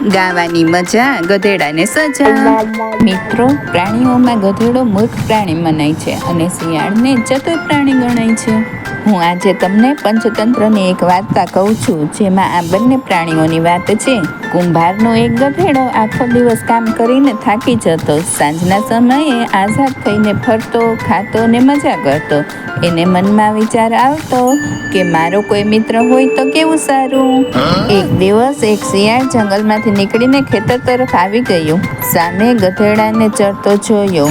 ગાવાની મજા, ગધેડાને સજા. મિત્રો, પ્રાણીઓમાં ગધેડો મૂર્ખ પ્રાણી મનાય છે અને શિયાળને ચતુર પ્રાણી ગણાય છે. હું આજે તમને પંચતંત્રની એક વાર્તા કહું છું, જેમાં આ બંને પ્રાણીઓની વાત છે. કુંભારનો એક ગધેડો આખો દિવસ કામ કરીને થાકી જતો. સાંજના સમયે આઝાદ થઈને ફરતો, ખાતો ને મજા કરતો. એને મનમાં વિચાર આવતો કે મારો કોઈ મિત્ર હોય તો કેવું સારું. એક દિવસ એક શિયાળ જંગલમાંથી નીકળીને ખેતર તરફ આવી ગયું. સામે ગધેડાને ચરતો જોયો.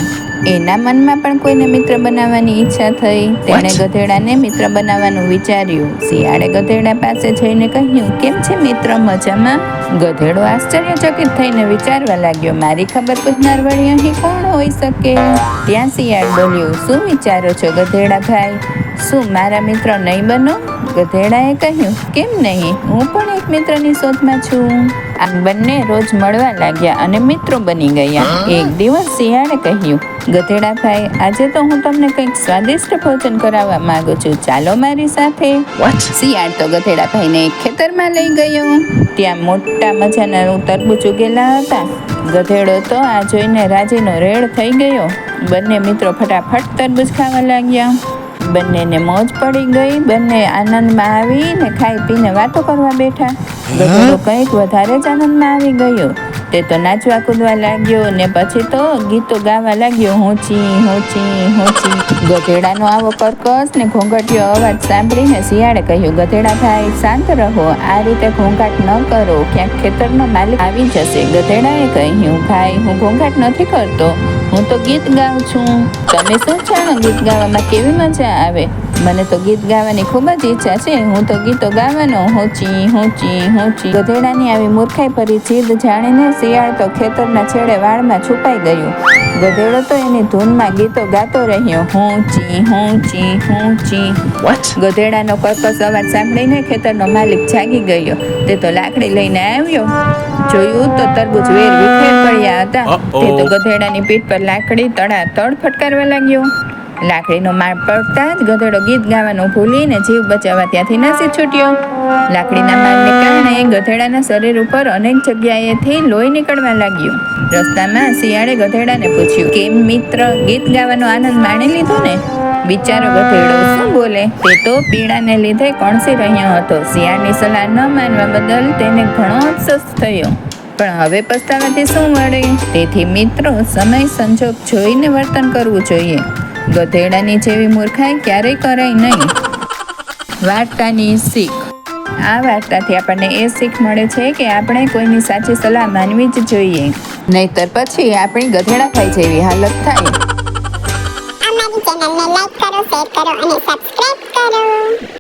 એના મનમાં પણ કોઈને મિત્ર બનાવવાની ઈચ્છા થઈ. તેણે ગધેડાને મિત્ર બનાવવાનું વિચાર્યું. શિયાળે ગધેડા પાસે જઈને કહ્યું, કેમ છે મિત્ર, મજામાં? ગધેડો આશ્ચર્યચકિત થઈને વિચારવા લાગ્યો, મારી ખબર પૂછનાર વળી અહીં કોણ હોઈ શકે? ત્યાં શિયાળ બોલ્યું, શું વિચારો છો ગધેડા ભાઈ? શું મારા મિત્ર નહીં બનો? ગધેડાએ કહ્યું, કેમ નહીં, હું પણ એક મિત્રની શોધમાં છું. આમ બંને રોજ મળવા લાગ્યા અને મિત્રો બની ગયા. એક દિવસ શિયાળે કહ્યું, ગધેડા ભાઈ, આજે તો હું તમને કંઈક સ્વાદિષ્ટ ભોજન કરાવવા માંગુ છું, ચાલો મારી સાથે. શિયાળ તો ગધેડા ભાઈને એક ખેતરમાં લઈ ગયો. ત્યાં મોટા મજાના તરબૂચ ઉગેલા હતા. ગધેડો તો આ જોઈને રાજીનો રેડ થઈ ગયો. બંને મિત્રો ફટાફટ તરબૂચ ખાવા લાગ્યા. બંનેને મોજ પડી ગઈ. બંને આનંદમાં આવીને ખાઈ પીને વાતો કરવા બેઠા. ગધેડો કંઈક વધારે જ આનંદમાં આવી ગયો. તે તો નાચવા કૂદવા લાગ્યો ને પછી તો ગીતો ગાવા લાગ્યો, ઊંચી ઊંચી ઊંચી. ગધેડાનો આવો કર્કશ ને ઘોંઘાટિયો અવાજ સાંભળીને શિયાળે કહ્યું, ગધેડા ભાઈ શાંત રહો, આ રીતે ઘોંઘાટ ન કરો, ક્યાંક ખેતરનો માલિક આવી જશે. ગધેડાએ કહ્યું, ભાઈ હું ઘોંઘાટ નથી કરતો, હું તો ગીત ગાઉં છું. તમે શું જાણો ગીત ગાવામાં કેવી મજા આવે? મને તો ગીત ગાવાની ખૂબ જ ઈચ્છા છે, હું તો ગીતો ગાવાનો ઊંચી ઊંચી ઊંચી. ગધેડાની આવી મૂર્ખાઈ ભરી જીદ જાણીને શિયાળ તો ખેતરના છેડે વાળમાં છુપાઈ ગયું. ગધેડો તો એની ધૂનમાં ગીતો ગાતો રહ્યો, ઊંચી ઊંચી ઊંચી. ગધેડાનો કર્કશ અવાજ સાંભળીને ખેતરનો માલિક જાગી ગયો. તે તો લાકડી લઈને આવ્યો. જોયું તો તરબૂચ વેર વિખેર પડ્યા હતા. તે તો ગધેડાની પીઠ પર લાકડી તડાતડ ફટકારવા લાગ્યો. લાકડીનો માર પડતા જ ગધેડો ગીત ગાવાનું ભૂલીને જીવ બચાવવા ત્યાંથી નાસી છૂટ્યો. લાકડીના મારને કારણે ગધેડાના શરીર ઉપર અનેક જગ્યાએથી લોહી નીકળવા લાગ્યું. રસ્તામાં શિયાળે ગધેડાને પૂછ્યું, કેમ મિત્ર, ગીત ગાવાનો આનંદ માણી લીધો ને? બિચારો ગધેડો શું બોલે? તે તો પીડાને લીધે કણસી રહ્યો હતો. શિયાળની સલાહ ન માનવા બદલ તેને ઘણો અફસોસ થયો. પણ હવે પસ્તાવાથી શું મળે? તેથી મિત્રો, સમય સંજોગ જોઈને વર્તન કરવું જોઈએ. ગધેડાની જેવી મૂર્ખાઈ ક્યારેય કરાય નહીં. વાર્તાની શીખ. આ વાર્તાથી આપણને એ શીખ મળે છે કે આપણે કોઈની સાચી સલાહ માનવી જ જોઈએ, નહીતર પછી આપણી ગધેડા ખાઈ જેવી હાલત થાય. અમારી ચેનલને લાઈક કરો, શેર કરો અને સબસ્ક્રાઇબ કરો.